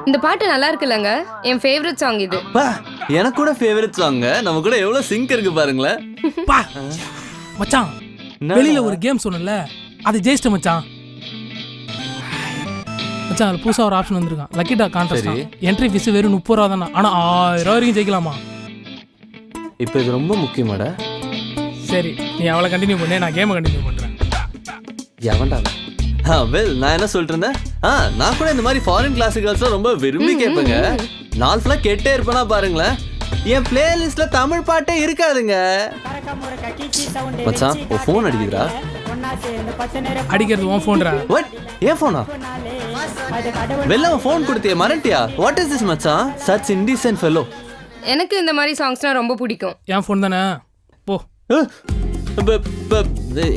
இந்த பாட்டு நல்லா இருக்குல்லங்க. என் ஃபேவரட் சாங் இது. பா எனக்கு கூட ஃபேவரட் சாங். நம்ம கூட எவ்வளவு சிங்க் இருக்கு பாருங்களேன். பா மச்சான், வெளியில ஒரு கேம் சொன்னல, அது ஜெயிச்சிட்ட மச்சான். மச்சான் அதுல புதுசா ஒரு ஆப்ஷன் வந்திருக்கான். Lucky dog contest. Entry fees வெறும் 30 ரூபா தானா. ஆனா 1000 ரூபா வரைக்கும் ஜெயிக்கலாமா? இப்போ இது ரொம்ப முக்கியமாடா. சரி நீ அவளை கண்டினியூ பண்ணு, நான் கேமை கண்டினியூ பண்றேன். எவன்டா? வெல் நான் என்ன சொல்லிட்டு இருந்தேன், நான் கூட இந்த மாதிரி ஃபாரின் கிளாசிக்கல்ஸ் ரொம்ப விரும்பி கேட்பேங்க. நாள் ஃபுல்லா கேட்டே இருப்பேனா பாருங்களேன். என் பிளேலிஸ்ட்ல தமிழ் பாட்டே இருக்காதுங்க. மச்சான் ஒரு ஃபோன் அடிக்குதுடா. அடிக்கிறது உன் ஃபோன்டா? வாட்? ஏன் ஃபோனா? வெல்ல ஃபோன் கொடுத்தியே மறட்டியா? வாட் இஸ் திஸ் மச்சான்? Such indecent fellow. எனக்கு இந்த மாதிரி சாங்ஸ்னா ரொம்ப பிடிக்கும். என் ஃபோன் தானே போ.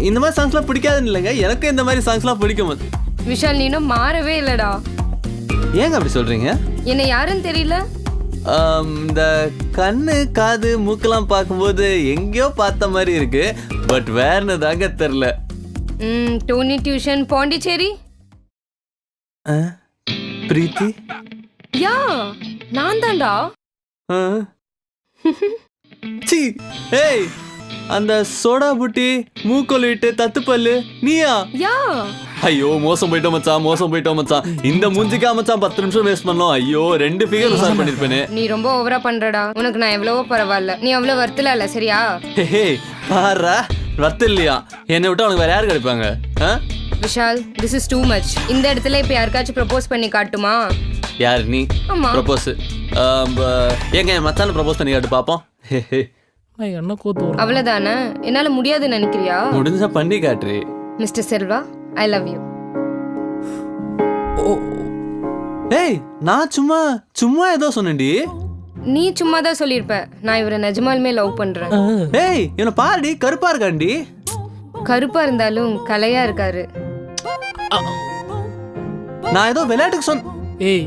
இந்த மாதிரி சாங்ஸ்லாம் பிடிக்காதுன்னு இல்லைங்க, எனக்கு இந்த மாதிரி சாங்ஸ்லாம் பிடிக்கும். விஷால் நீ இன்னும் மாறவே இல்லடா. ஏங்க அப்படி சொல்றீங்க? என்ன யாருன்னு தெரியல. இந்த கண்ணு காது மூக்கெல்லாம் பார்க்கும்போது எங்கேயோ பார்த்த மாதிரி இருக்கு. பட் வேறன்னு தாங்க தெரியல. டோனி டியூஷன் பாண்டிச்சேரி. பிரீத்தி. யா நான் தான்டா. சி ஏய் அந்த சோடா புட்டி மூக்கொலிட்டு தத்துப்பல்லு நீயா? யா ஐயோ மோசம் போயிட்டோம் மச்சான், மோசம் போயிட்டோம் மச்சான். இந்த மூஞ்சிக்கா மச்சான் 10 நிமிஷம் வேஸ்ட் பண்ணோம். ஐயோ 2 ஃபிகர் உசார் பண்ணிருப்பேனே. நீ ரொம்ப ஓவரா பண்றடா. உனக்கு நான் எவ்வளவோ பரவாயில்ல, நீ அவ்வளவு வர்த்தல இல்ல சரியா? ஹே பாரா வர்த்து இல்லையா? என்னை விட்டு உனக்கு வேற யாரு கிடைப்பாங்க? Vishal this is too much. இந்த இடத்துல இப்ப யாருக்காச்சும் ப்ரப்போஸ் பண்ணி காட்டுமா? யார் நீ? ஆமா. ப்ரப்போஸ் ஏங்க என் மச்சான ப்ரப்போஸ் பண்ணி காட்டு பாப்போம். நான் என்ன கோத்து அவ்வளவுதானே? என்னால முடியாதுன்னு நினைக்கிறியா? முடிஞ்சா பண்ணி காட்டுறே. Mister Selva I love you. ஏய் நான் சும்மா சும்மா ஏதோ சொன்னேன்டி. நீ சும்மா தான் சொல்லியிருப்ப. நான் இவரை நிஜமாலுமே லவ் பண்றேன். ஏய் என்ன பாருடி, கருப்பா இருக்காண்டி. கருப்பா இருந்தாலும் கலையா இருக்காரு. நான் ஏதோ விளையாட்டுக்கு சொன்ன. ஏய்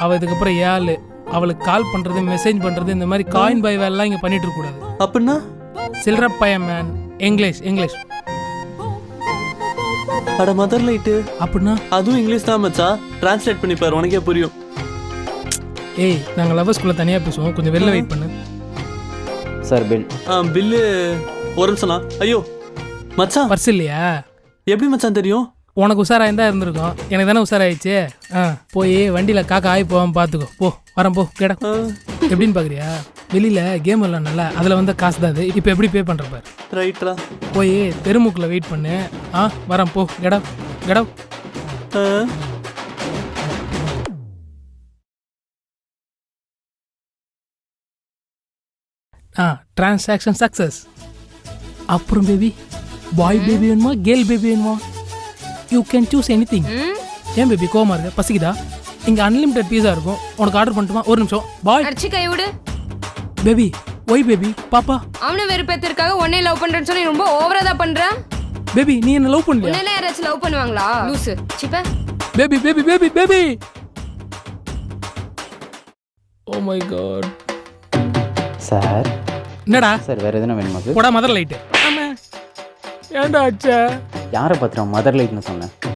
அவ இதுக்கப்புறம் ஏழு அவளுக்கு கால் பண்றது மெசேஜ் பண்றது இந்த மாதிரி காயின் பாய் வேலைலாம் இங்க பண்ணிட்டு இருக்க கூடாது. அப்படின்னா சில்ற பையன் மேன். English English. அட மதர் லைட்டு அப்படின்னா அதுவும் இங்கிலீஷ் தான் மச்சான். டிரான்ஸ்லேட் பண்ணி பாரு உனக்கே புரியும். ஏய் நாங்க லவ்வர்ஸ்குள்ள தனியா பேசுவோம், கொஞ்சம் வெளில வெயிட் பண்ணு. Sir bill. பில்லு ஒரு நிமிஷம்ண்ணா. ஐயோ மச்சான் பர்ஸ் இல்லையா? எப்படி மச்சான் தெரியும்? உனக்கு உஷாராக இருந்தா இருந்திருக்கும், எனக்கு தானே உஷாராயிடுச்சு. போய் வண்டியில் காக்கா ஆகி போகாம பார்த்துக்கோ. போ வரேன் போ கேட. எப்படின்னு பார்க்குறியா? வெளியில் கேம் விளாட்னால அதில் வந்து காசு தான் அது. இப்போ எப்படி பே பண்ணுற பாரு. ரைட்ரா. போய் தெருமுக்கில் வெயிட் பண்ணு. வரேன் போ கெட கெட. Transaction success. அப்புறம் பேபி பாய் பேபி வேணுமா கேர்ள் பேபி வேணுமா? You can choose any thing. ஏன் பேபி கோமா இருக்கு? பசிக்குதா? இங்கே அன்லிமிட்டட் பீஸா இருக்கும், உனக்கு ஆர்டர் பண்ணிட்டுமா? ஒரு நிமிஷம் பாய். அடிச்சு கை விடு. பேபி ஒய் பேபி பாப்பா. அவனை வெறுப்பேத்திற்காக உன்னை லவ் பண்றேன்னு சொல்லி ரொம்ப ஓவரா தான் பண்ற. பேபி நீ என்ன லவ் பண்ணலையா? உன்னை யாராச்சும் லவ் பண்ணுவாங்களா? லூசு சிப்ப. Baby baby baby baby. Oh my god. Sir என்னடா சார் வேறு எதுனா வேணுமா சார்? போடா மதர் லைட்டு. ஏன்டா ஆச்சா? யாரை பார்த்துறோம் மதர் லைட்னு சொன்னேன்?